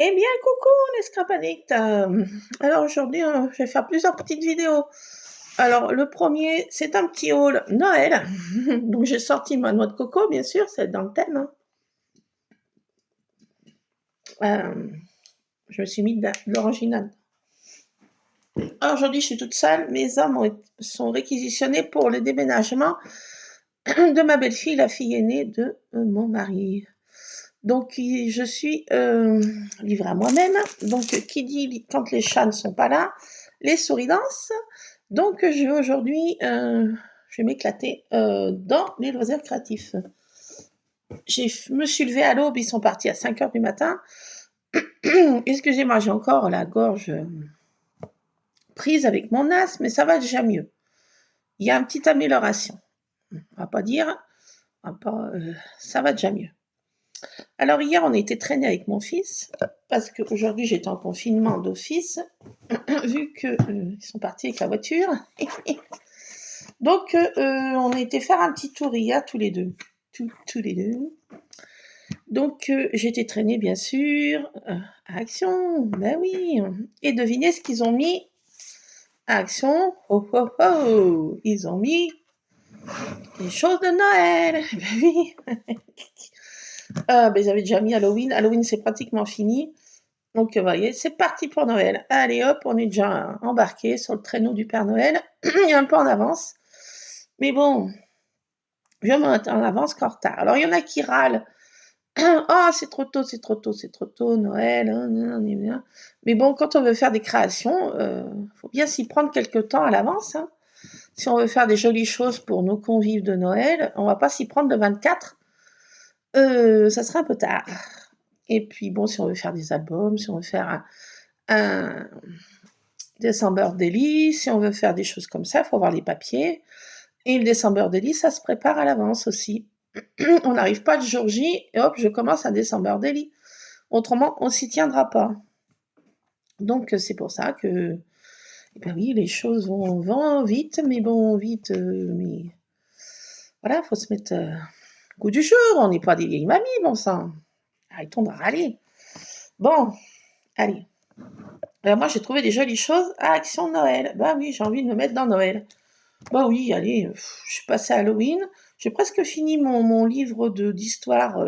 Eh bien, coucou les Scrapadict. Alors aujourd'hui, je vais faire plusieurs petites vidéos. Alors le premier, c'est un petit haul Noël. Donc j'ai sorti ma noix de coco, bien sûr, c'est dans le thème, hein. Euh, je me suis mis de l'original. Alors aujourd'hui, je suis toute seule. Mes hommes sont réquisitionnés pour le déménagement de ma belle-fille, la fille aînée de mon mari. Donc je suis livrée à moi-même. Donc qui dit quand les chats ne sont pas là, les souris dansent. Donc je vais aujourd'hui, je vais m'éclater dans les loisirs créatifs. Je me suis levée à l'aube, ils sont partis à 5 heures du matin. Excusez-moi, j'ai encore la gorge prise avec mon asthme, mais ça va déjà mieux. Il y a une petite amélioration. On va pas dire, on va pas, ça va déjà mieux. Alors hier, on a été traîner avec mon fils, parce qu'aujourd'hui j'étais en confinement d'office, vu qu'ils sont partis avec la voiture. Donc on a été faire un petit tour hier tous les deux. Tous les deux. Donc j'ai été traînée bien sûr à Action, ben oui. Et devinez ce qu'ils ont mis à Action. Oh oh oh, ils ont mis les choses de Noël. Ben oui. Ben, ils avaient déjà mis Halloween. Halloween c'est pratiquement fini. Donc, vous voyez, c'est parti pour Noël. Allez hop, on est déjà embarqué sur le traîneau du Père Noël. Il est un peu en avance. Mais bon, je vais mettre en avance qu'en retard. Alors, il y en a qui râlent. Oh, c'est trop tôt, c'est trop tôt, c'est trop tôt, Noël. Mais bon, quand on veut faire des créations, faut bien s'y prendre quelques temps à l'avance, hein. Si on veut faire des jolies choses pour nos convives de Noël, on va pas s'y prendre le 24. Ça serait un peu tard. Et puis bon, si on veut faire des albums, si on veut faire un December Daily, si on veut faire des choses comme ça, il faut avoir les papiers. Et le December Daily, ça se prépare à l'avance aussi. On n'arrive pas le jour J et hop, je commence un December Daily. Autrement, on s'y tiendra pas. Donc c'est pour ça que, eh ben oui, les choses vont vite, mais bon, vite, mais voilà, faut se mettre au goût du jour. On n'est pas des vieilles mamies, bon sang. Arrêtons de râler. Bon, allez. Moi, j'ai trouvé des jolies choses à Action Noël. Bah oui, j'ai envie de me mettre dans Noël. Bah oui, allez, je suis passée à Halloween. J'ai presque fini mon livre d'histoire,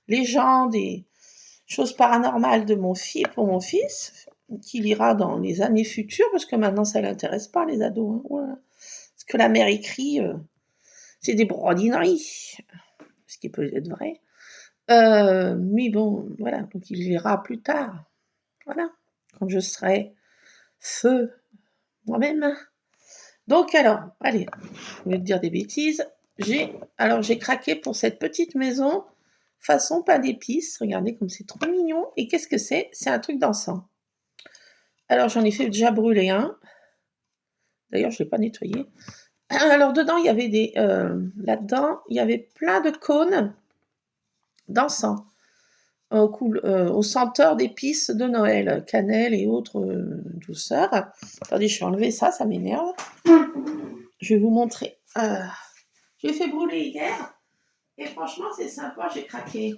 légendes et choses paranormales de pour mon fils, qui lira dans les années futures, parce que maintenant ça l'intéresse pas, les ados, hein. Voilà. Ce que la mère écrit, c'est des brodineries, ce qui peut être vrai. Mais bon, voilà, donc il lira plus tard. Voilà, quand je serai feu moi-même. Donc alors, allez, au lieu de dire des bêtises, j'ai craqué pour cette petite maison façon pain d'épices. Regardez comme c'est trop mignon. Et qu'est-ce que c'est? C'est un truc d'encens. Alors j'en ai fait déjà brûler un. D'ailleurs, je ne l'ai pas nettoyé. Alors dedans, il y avait là-dedans, il y avait plein de cônes d'encens aux senteurs d'épices de Noël, cannelle et autres douceurs. Attendez, je vais enlever ça, ça m'énerve. Je vais vous montrer. J'ai fait brûler hier. Et franchement, c'est sympa, j'ai craqué.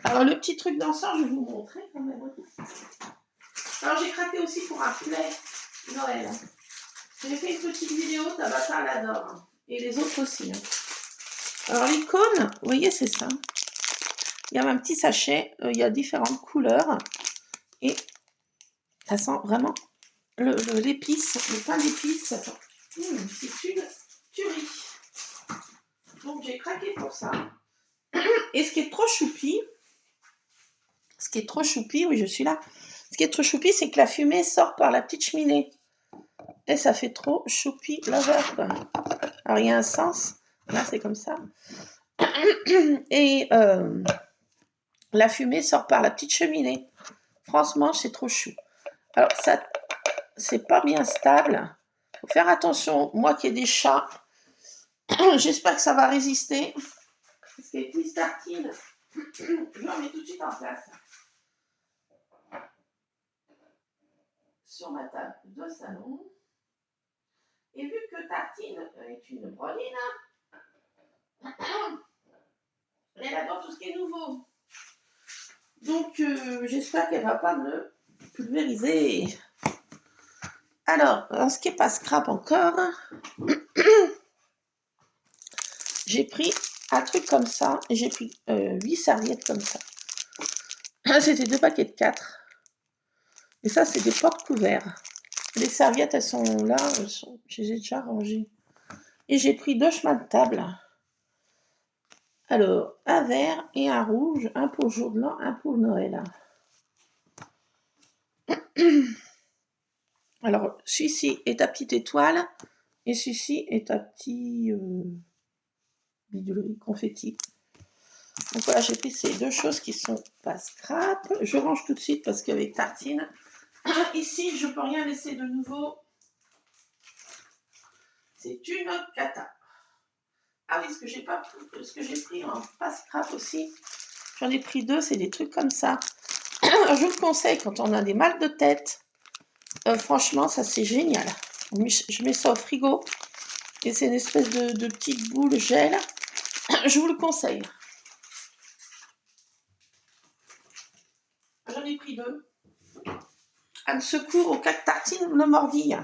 Alors, le petit truc d'encens, je vais vous montrer quand même. Alors, j'ai craqué aussi pour un poulet Noël. J'ai fait une petite vidéo, Tabata l'adore. Et les autres aussi, hein. Alors, l'icône, vous voyez, c'est ça. Il y a un petit sachet, il y a différentes couleurs. Et ça sent vraiment l'épice, le pain d'épices. C'est une tuerie. Donc, j'ai craqué pour ça. Et ce qui est trop choupi, oui, je suis là. Ce qui est trop choupi, c'est que la fumée sort par la petite cheminée. Et ça fait trop choupi lover, quoi. Alors, il y a un sens. Là, c'est comme ça. Et la fumée sort par la petite cheminée. Franchement, c'est trop chou. Alors, ça, c'est pas bien stable. Faut faire attention. Moi qui ai des chats, j'espère que ça va résister. Parce que les petites tartines, je en mets tout de suite en place. Sur ma table de salon. Et vu que Tartine est une brodine, elle adore tout ce qui est nouveau. Donc, j'espère qu'elle va pas me pulvériser. Alors, en ce qui n'est pas scrap encore, j'ai pris un truc comme ça, et j'ai pris 8 serviettes comme ça. C'était 2 paquets de 4. Et ça, c'est des porte-couverts. Les serviettes, elles sont là, je les ai déjà rangées. Et j'ai pris 2 chemins de table. Alors, un vert et un rouge, un pour jour de l'an, un pour Noël. Alors, celui-ci est ta petite étoile, et celui-ci est ta petit bidulerie confetti. Donc voilà, j'ai pris ces 2 choses qui sont pas scrap. Je range tout de suite parce qu'avec tartine, ici, je peux rien laisser de nouveau. C'est une cata. Ah oui, ce que j'ai pris en pas scrap aussi, j'en ai pris 2, c'est des trucs comme ça. Je vous le conseille quand on a des mal de tête. Franchement, ça c'est génial. Je mets ça au frigo et c'est une espèce de petite boule gel. Je vous le conseille. J'en ai pris 2. Un secours au cas de tartine le mordille.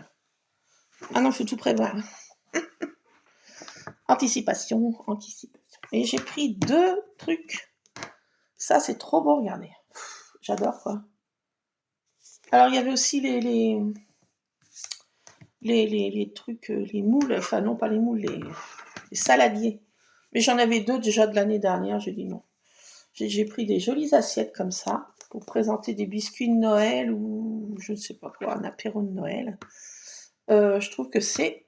Ah non, il faut tout prévoir. Anticipation. Et j'ai pris 2 trucs. Ça, c'est trop beau, regardez. J'adore, quoi. Alors, il y avait aussi les trucs, les moules. Enfin, non, pas les moules, les saladiers. Mais j'en avais 2 déjà de l'année dernière. J'ai dit non. J'ai pris des jolies assiettes comme ça pour présenter des biscuits de Noël ou je ne sais pas quoi, un apéro de Noël. Je trouve que c'est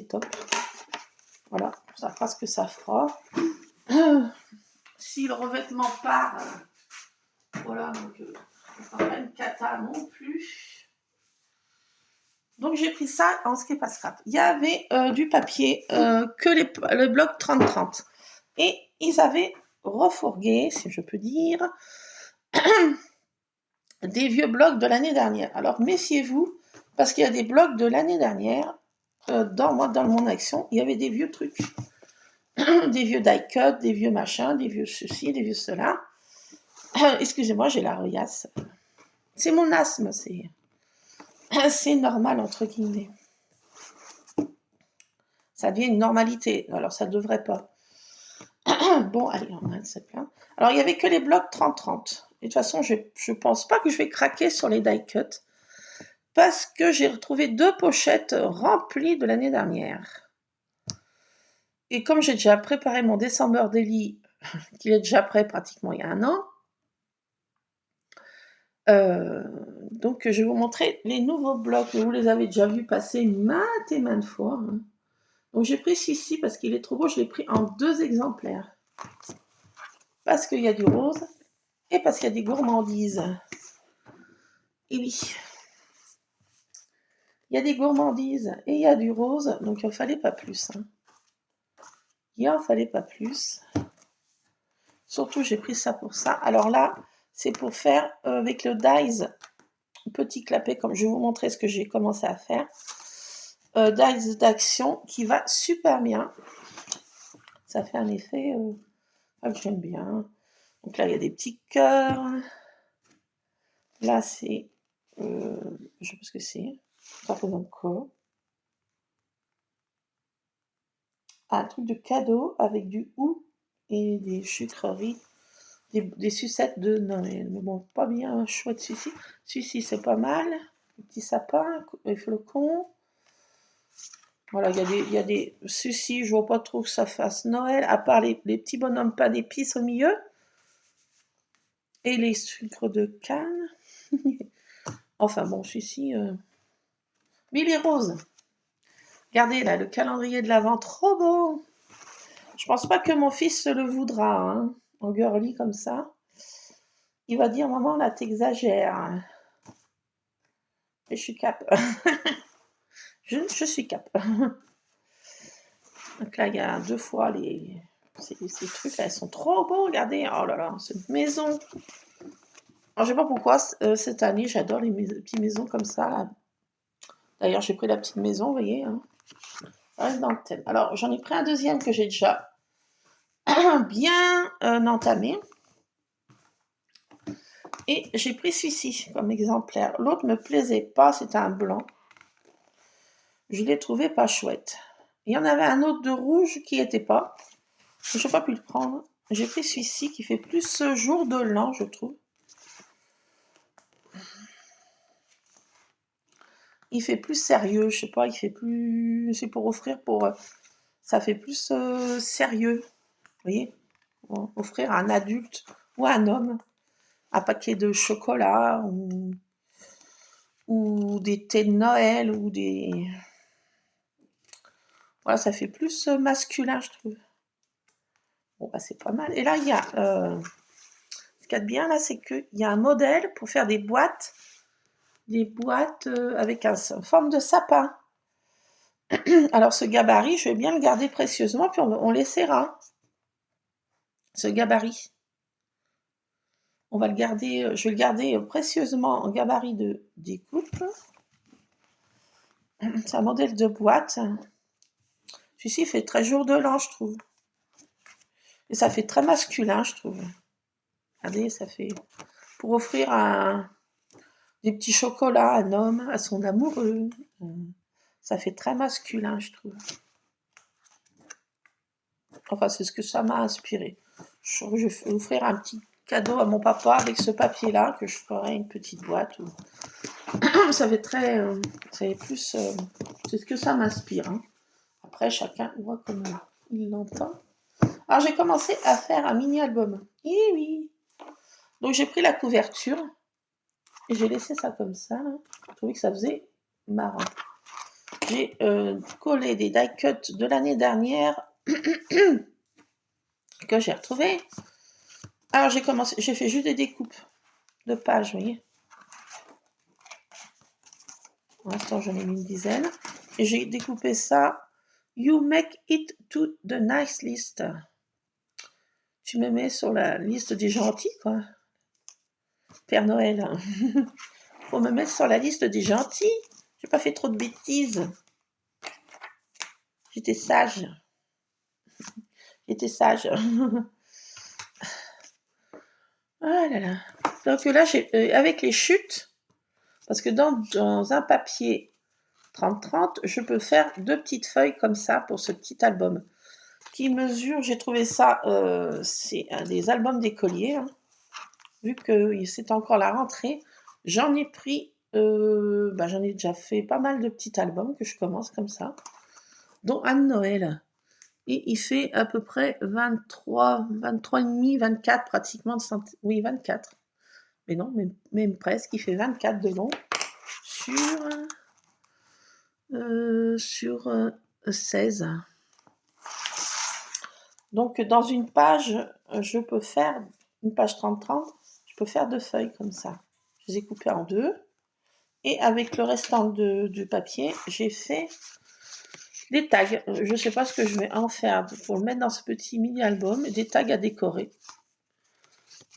top. Voilà, ça fera ce que ça fera. Si le revêtement part, voilà, donc c'est pas une cata non plus. Donc j'ai pris ça en ce qui n'est pas scrap. Il y avait du papier, que le bloc 30-30. Et ils avaient refourgué, si je peux dire, des vieux blocs de l'année dernière. Alors méfiez-vous, parce qu'il y a des blocs de l'année dernière, dans mon action, il y avait des vieux trucs. Des vieux die-cut, des vieux machins, des vieux ceci, des vieux cela. Excusez-moi, j'ai la rouillasse. C'est mon asthme, c'est normal, entre guillemets. Ça devient une normalité, alors ça ne devrait pas. Bon, allez, on a cette là. Alors, il n'y avait que les blocs 30-30. Et de toute façon, je ne pense pas que je vais craquer sur les die-cut, parce que j'ai retrouvé 2 pochettes remplies de l'année dernière. Et comme j'ai déjà préparé mon December Daily, qu'il est déjà prêt pratiquement il y a 1 an, donc je vais vous montrer les nouveaux blocs. Vous les avez déjà vus passer maintes et maintes fois. Hein. Donc j'ai pris celui-ci parce qu'il est trop beau. Je l'ai pris en 2 exemplaires. Parce qu'il y a du rose et parce qu'il y a des gourmandises. Et oui. Il y a des gourmandises et il y a du rose. Donc il n'en fallait pas plus. Hein. Il n'en fallait pas plus. Surtout j'ai pris ça pour ça. Alors là, c'est pour faire avec le Dies petit clapet, comme je vais vous montrer ce que j'ai commencé à faire. Dies d'action qui va super bien. Ça fait un effet que j'aime bien. Donc là, il y a des petits cœurs. Là, c'est... je sais pas ce que c'est. Ça représente quoi? Un truc de cadeau avec du hou et des sucreries. Des sucettes de Noël. Mais bon, pas bien chouette celui-ci. Celui-ci, c'est pas mal. Le petit sapin, les flocons. Voilà, il y a des... Celui-ci, je vois pas trop que ça fasse Noël, à part les petits bonhommes pain d'épices au milieu. Et les sucres de canne. Enfin bon, celui-ci... Mais il est rose. Regardez là, le calendrier de l'Avent, trop beau. Je pense pas que mon fils se le voudra, hein, en girly comme ça. Il va dire, maman, là, t'exagères. Et je suis cap. je suis cap. Donc là, il y a 2 fois ces trucs là, ils sont trop beaux, regardez. Oh là là, cette maison. Alors, je sais pas pourquoi, cette année, j'adore les petites maisons comme ça. Là. D'ailleurs, j'ai pris la petite maison, vous voyez. Hein. Ça reste dans le thème. Alors, j'en ai pris un deuxième que j'ai déjà bien entamé. Et j'ai pris celui-ci comme exemplaire. L'autre me plaisait pas, c'était un blanc. Je l'ai trouvé pas chouette. Il y en avait un autre de rouge qui était pas. Je n'ai pas pu le prendre. J'ai pris celui-ci qui fait plus jour de l'an, je trouve. Il fait plus sérieux, je sais pas, il fait plus... C'est pour offrir pour... ça fait plus sérieux, vous voyez, pour offrir à un adulte ou à un homme un paquet de chocolat ou des thés de Noël ou des... Voilà, ça fait plus masculin, je trouve. Bon, bah c'est pas mal. Et là, il y a... ce qu'il y a de bien, là, c'est qu'il y a un modèle pour faire des boîtes avec une forme de sapin. Alors, ce gabarit, je vais bien le garder précieusement, puis on l'essaiera. Ce gabarit. On va le garder, je vais le garder précieusement en gabarit de découpe. C'est un modèle de boîte. Celui-ci fait très jour de l'an, je trouve. Et ça fait très masculin, je trouve. Regardez, ça fait pour offrir des petits chocolats à un homme, à son amoureux. Ça fait très masculin, je trouve. Enfin, c'est ce que ça m'a inspiré. Je vais offrir un petit cadeau à mon papa avec ce papier-là, que je ferai une petite boîte. Ça fait très... ça fait plus... c'est ce que ça m'inspire. Hein. Après, chacun voit comme il l'entend. Alors, j'ai commencé à faire un mini-album. Eh oui. Donc, j'ai pris la couverture et j'ai laissé ça comme ça. Là. Je trouvais que ça faisait marrant. J'ai collé des die cuts de l'année dernière que j'ai retrouvés. Alors, j'ai fait juste des découpes de pages, vous voyez. Pour l'instant, j'en ai mis une dizaine. Et j'ai découpé ça. You make it to the nice list. Tu me mets sur la liste des gentils, quoi. Père Noël. Faut me mettre sur la liste des gentils. J'ai pas fait trop de bêtises. J'étais sage. J'étais sage. Ah là là. Donc là, avec les chutes, parce que dans un papier 30-30, je peux faire 2 petites feuilles comme ça pour ce petit album. Qui mesure, j'ai trouvé ça, c'est des albums d'écoliers. Hein. Vu que c'est encore la rentrée, j'en ai pris, j'en ai déjà fait pas mal de petits albums que je commence comme ça, dont un de Noël. Et il fait à peu près 23 et demi, 24 pratiquement de centimètres. Oui, 24. Mais non, même presque, il fait 24 de long sur 16. Donc, dans une page, je peux faire, une page 30-30, je peux faire 2 feuilles comme ça. Je les ai coupées en 2. Et avec le restant du papier, j'ai fait des tags. Je ne sais pas ce que je vais en faire pour le mettre dans ce petit mini-album. Des tags à décorer.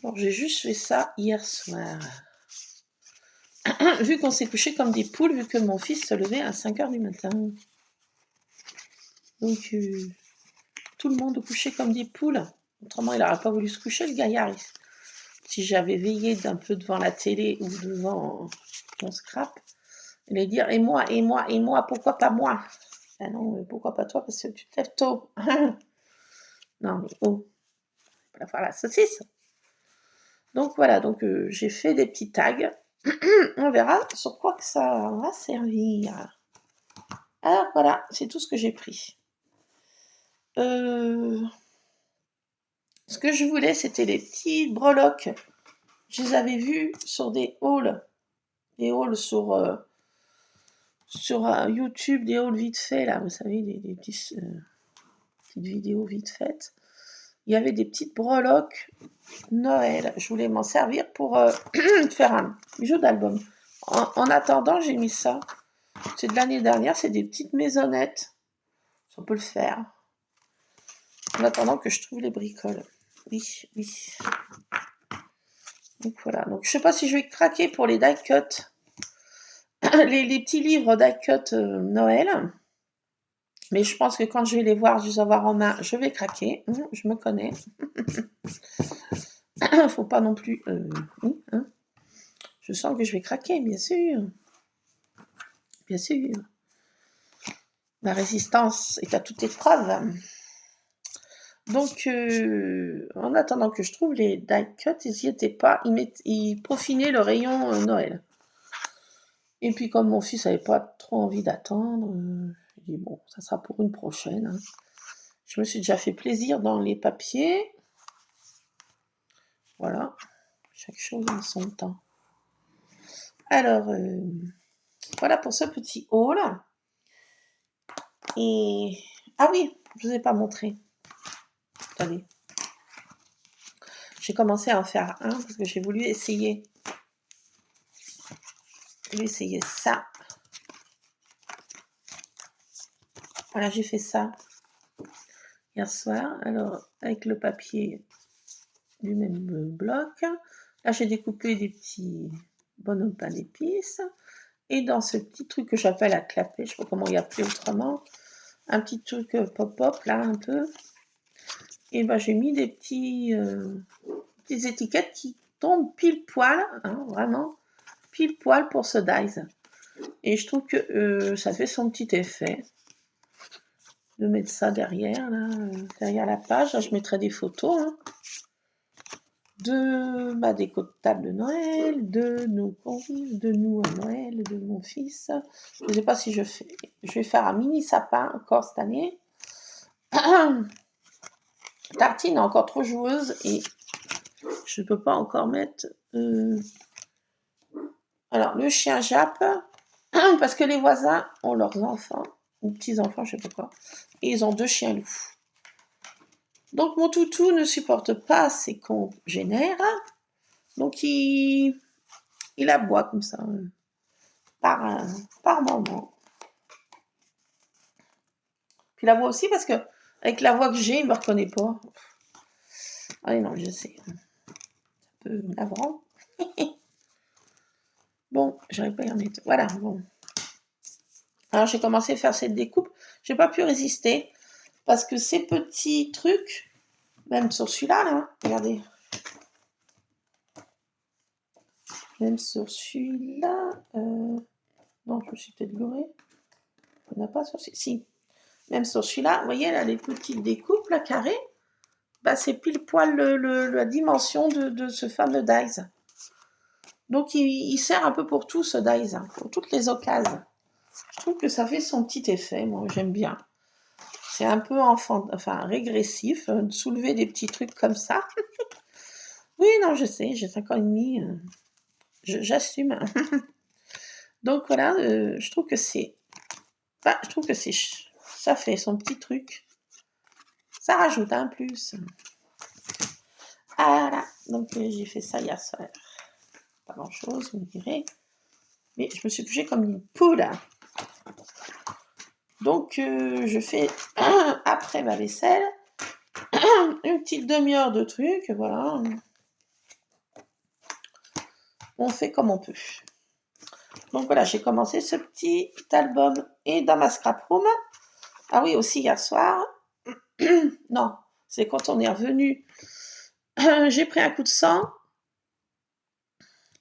Alors, j'ai juste fait ça hier soir. Vu qu'on s'est couché comme des poules, vu que mon fils se levait à 5 h du matin. Donc, tout le monde couché comme des poules. Autrement, il n'aurait pas voulu se coucher, le gaillard. Si j'avais veillé d'un peu devant la télé ou devant mon scrap, il allait dire, et moi, pourquoi pas moi? Ah non, pourquoi pas toi? Parce que tu te lèves tôt. Non, mais oh, on va faire la saucisse. Donc voilà, donc j'ai fait des petits tags. On verra sur quoi que ça va servir. Alors voilà, c'est tout ce que j'ai pris. Ce que je voulais, c'était les petits breloques. Je les avais vus sur des hauls sur YouTube, des hauls vite faits, là, vous savez, des petites vidéos vite faites. Il y avait des petites breloques Noël. Je voulais m'en servir pour faire un jeu d'album. En attendant, j'ai mis ça. C'est de l'année dernière, c'est des petites maisonnettes. On peut le faire. En attendant que je trouve les bricoles. Oui. Donc voilà. Donc je sais pas si je vais craquer pour les die cuts. les petits livres die cut Noël. Mais je pense que quand je vais les voir, je vais avoir en main, je vais craquer. Je me connais. Faut pas non plus... oui, hein. Je sens que je vais craquer, bien sûr. Bien sûr. La résistance est à toute épreuve. Donc, en attendant que je trouve les die cuts, ils n'y étaient pas. Ils peaufinaient le rayon Noël. Et puis, comme mon fils n'avait pas trop envie d'attendre, j'ai dit bon, ça sera pour une prochaine. Hein. Je me suis déjà fait plaisir dans les papiers. Voilà. Chaque chose en son temps. Alors, voilà pour ce petit haul. Et... Ah oui, je ne vous ai pas montré. Attendez. J'ai commencé à en faire un parce que j'ai voulu essayer. Ça. Voilà, j'ai fait ça hier soir. Alors, avec le papier du même bloc. Là, j'ai découpé des petits bonhommes pain d'épices. Et dans ce petit truc que j'appelle à clapper, je ne sais pas comment y appeler autrement, un petit truc pop-up, là, un peu. Et ben, j'ai mis des petites étiquettes qui tombent pile poil, hein, vraiment, pile poil pour ce dies. Et je trouve que ça fait son petit effet. De mettre ça derrière, là, derrière la page. Là, je mettrai des photos hein, de ma déco de table de Noël, de nos convives, de nous à Noël, de mon fils. Je ne sais pas si je vais faire un mini sapin encore cette année. Tartine est encore trop joueuse et je ne peux pas encore mettre... Alors, le chien jappe, parce que les voisins ont leurs enfants, ou petits-enfants, je ne sais pas quoi, et ils ont 2 chiens loups. Donc, mon toutou ne supporte pas ces congénères, donc il aboie comme ça, par moment. Puis la voix aussi, parce que avec la voix que j'ai, il ne me reconnaît pas. Ah non, je sais. C'est un peu navrant. Bon, j'arrive pas à y remettre. Voilà, bon. Alors, j'ai commencé à faire cette découpe. J'ai pas pu résister, parce que ces petits trucs, même sur celui-là, là, regardez. Même sur celui-là, non, je me suis peut-être gourée. On n'a pas sur celui-là. Si. Même sur celui-là, vous voyez, là, les petites découpes, là, carrées, bah, c'est pile poil la dimension de ce fameux dies. Donc, il sert un peu pour tout, ce dies, hein, pour toutes les occasions. Je trouve que ça fait son petit effet, moi, j'aime bien. C'est un peu régressif, de soulever des petits trucs comme ça. Oui, non, je sais, j'ai 5 ans et demi, j'assume. Donc, voilà, je trouve que ça fait son petit truc. Ça rajoute un plus. Voilà, donc j'ai fait ça hier soir. Pas grand chose, vous me direz. Mais je me suis couchée comme une poule. Donc je fais après ma vaisselle une petite demi-heure de trucs, voilà. On fait comme on peut. Donc voilà, j'ai commencé ce petit album et dans ma scrap room. Ah oui, aussi hier soir. Non, c'est quand on est revenu. J'ai pris un coup de sang.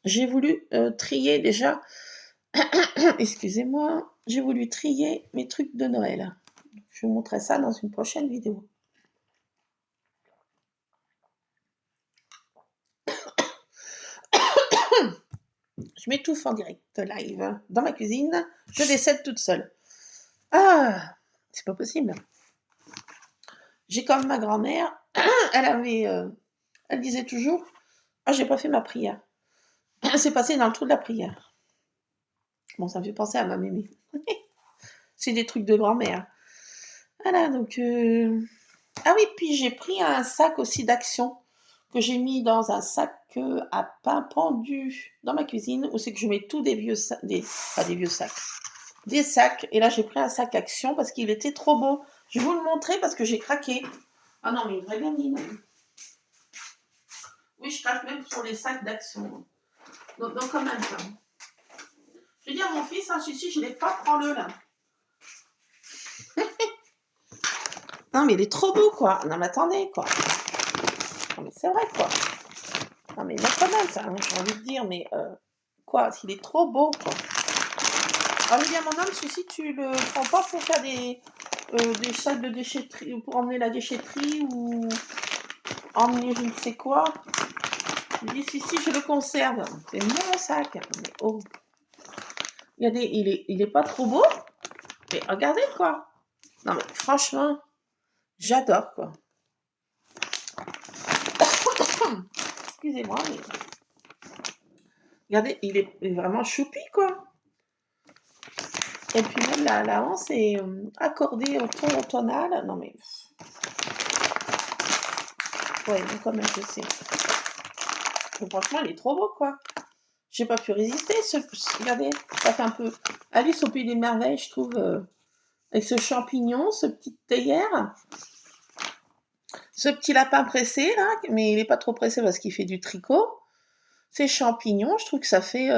J'ai voulu trier déjà. Excusez-moi. J'ai voulu trier mes trucs de Noël. Je vous montrerai ça dans une prochaine vidéo. Je m'étouffe en direct live dans ma cuisine. Je décède toute seule. Ah, c'est pas possible. J'ai comme ma grand-mère. Elle disait toujours, ah, j'ai pas fait ma prière. C'est passé dans le trou de la prière. Bon, ça me fait penser à ma mémé. C'est des trucs de grand-mère. Voilà, donc... Ah oui, puis j'ai pris un sac aussi d'Action que j'ai mis dans un sac à pain pendu dans ma cuisine où c'est que je mets tous des vieux sacs, pas des vieux sacs, des sacs. Et là, j'ai pris un sac Action parce qu'il était trop beau. Je vais vous le montrer parce que j'ai craqué. Ah non, mais une vraie gamine. Oui, je craque même sur les sacs d'Action. Donc quand même, ça. Je vais dire à mon fils, hein, celui-ci, je ne l'ai pas, prends-le là. Non, mais il est trop beau, quoi. Non, mais attendez, quoi. Non, mais c'est vrai, quoi. Non mais non quand même, ça, hein, j'ai envie de dire, mais quoi, il est trop beau, quoi. Alors je dis à mon homme, celui-ci, tu le prends pas pour faire des sacs de déchetterie, pour emmener la déchetterie ou emmener je ne sais quoi. Je dis, si, je le conserve. C'est mon sac. Mais oh. Regardez, il est pas trop beau, mais regardez, quoi. Non mais franchement, j'adore, quoi. Excusez-moi, mais regardez, il est vraiment choupi, quoi. Et puis même la hanse est accordée au ton tonal. Non mais, ouais, donc quand même, je sais. Mais franchement, il est trop beau, quoi. J'ai pas pu résister. Regardez, ça fait un peu Alice au pays des merveilles, je trouve, avec ce champignon, ce petit théière, ce petit lapin pressé là, mais il est pas trop pressé parce qu'il fait du tricot. Ces champignons, je trouve que ça fait,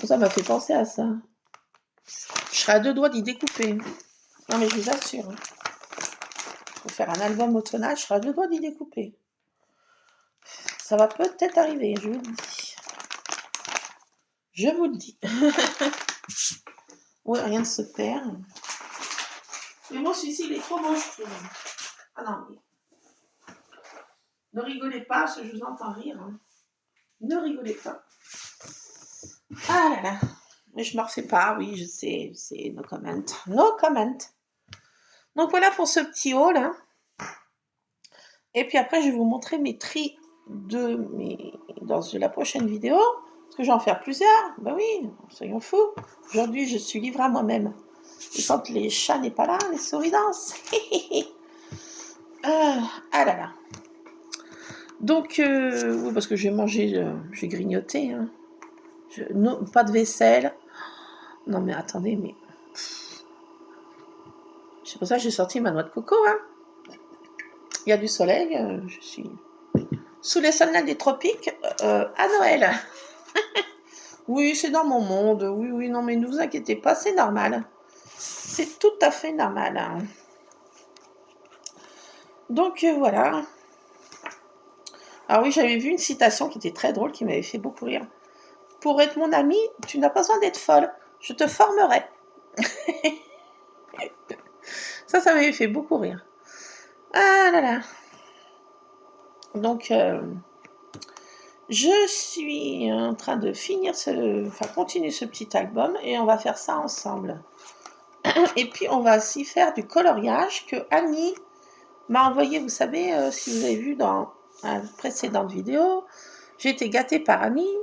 ça m'a fait penser à ça. Je serais à deux doigts d'y découper. Non mais je vous assure, hein. Pour faire un album automnal, je serais à deux doigts d'y découper. Ça va peut-être arriver, je vous le dis. Je vous le dis. Ouais, rien ne se perd. Mais moi, celui-ci, il est trop beau, je trouve. Ah non, mais... Ne rigolez pas, parce que je vous entends rire. Hein. Ne rigolez pas. Ah là là. Mais je ne me refais pas, oui, je sais, no comment. No comment. Donc voilà pour ce petit haul. Hein. Et puis après, je vais vous montrer mes tris dans la prochaine vidéo. Parce que je vais en faire plusieurs. Ben oui, soyons fous. Aujourd'hui, je suis livrée à moi-même. Et quand les chats n'est pas là, les souris dansent. Ah là là. Donc, oui, parce que j'ai mangé, j'ai grignoté. Hein. Non, pas de vaisselle. Non, mais attendez, mais... C'est pour ça que j'ai sorti ma noix de coco. Hein. Il y a du soleil. Je suis sous les soleils des tropiques à Noël. Oui, c'est dans mon monde. Oui, oui, non, mais ne vous inquiétez pas, c'est normal. C'est tout à fait normal. Hein. Donc, voilà. Alors oui, j'avais vu une citation qui était très drôle, qui m'avait fait beaucoup rire. Pour être mon ami, tu n'as pas besoin d'être folle. Je te formerai. Ça m'avait fait beaucoup rire. Ah là là. Donc, je suis en train de continuer ce petit album et on va faire ça ensemble. Et puis, on va aussi faire du coloriage que Annie m'a envoyé. Vous savez, si vous avez vu dans une précédente vidéo, j'ai été gâtée par Annie.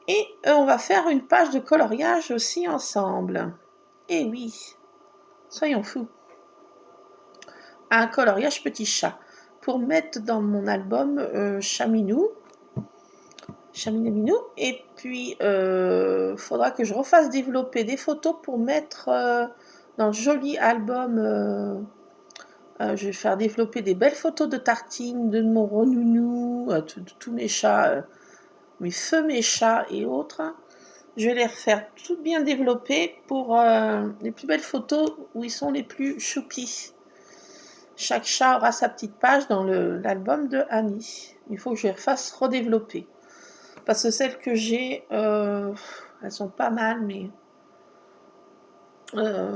Et on va faire une page de coloriage aussi ensemble. Et oui, soyons fous. Un coloriage petit chat. Pour mettre dans mon album Chaminou. Chaminou. Et puis, faudra que je refasse développer des photos pour mettre dans le joli album. Je vais faire développer des belles photos de tartines, de mon renounou, de tous mes chats, mes feux, mes chats et autres. Je vais les refaire toutes bien développées pour les plus belles photos où ils sont les plus choupis. Chaque chat aura sa petite page dans l'album de Annie. Il faut que je les refasse redévelopper. Parce que celles que j'ai, elles sont pas mal, mais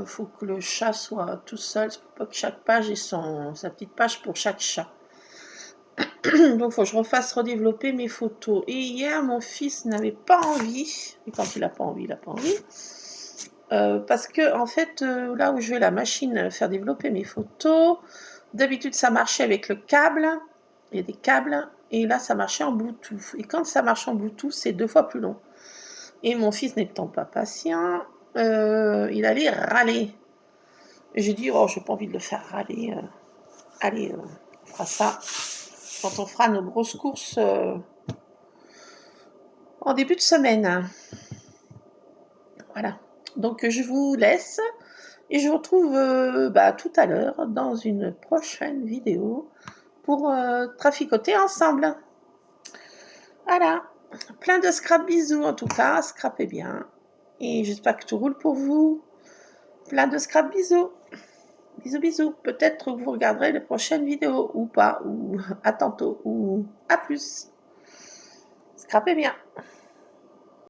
faut que le chat soit tout seul. Il ne faut pas que chaque page ait sa petite page pour chaque chat. Donc, il faut que je refasse redévelopper mes photos. Et hier, mon fils n'avait pas envie. Et quand il n'a pas envie, il n'a pas envie. Parce que, en fait, là où je vais la machine faire développer mes photos, d'habitude, ça marchait avec le câble. Il y a des câbles. Et là, ça marchait en Bluetooth. Et quand ça marche en Bluetooth, c'est 2 fois plus long. Et mon fils n'étant pas patient, il allait râler. Et j'ai dit, oh, j'ai pas envie de le faire râler. Allez, on fera ça quand on fera nos grosses courses en début de semaine. Voilà. Donc, je vous laisse. Et je vous retrouve tout à l'heure dans une prochaine vidéo pour traficoter ensemble. Voilà. Plein de scrap bisous en tout cas. Scrapez bien. Et j'espère que tout roule pour vous. Plein de scrap bisous. Bisous, bisous. Peut-être que vous regarderez les prochaines vidéos ou pas, ou à tantôt, ou à plus. Scrapez bien.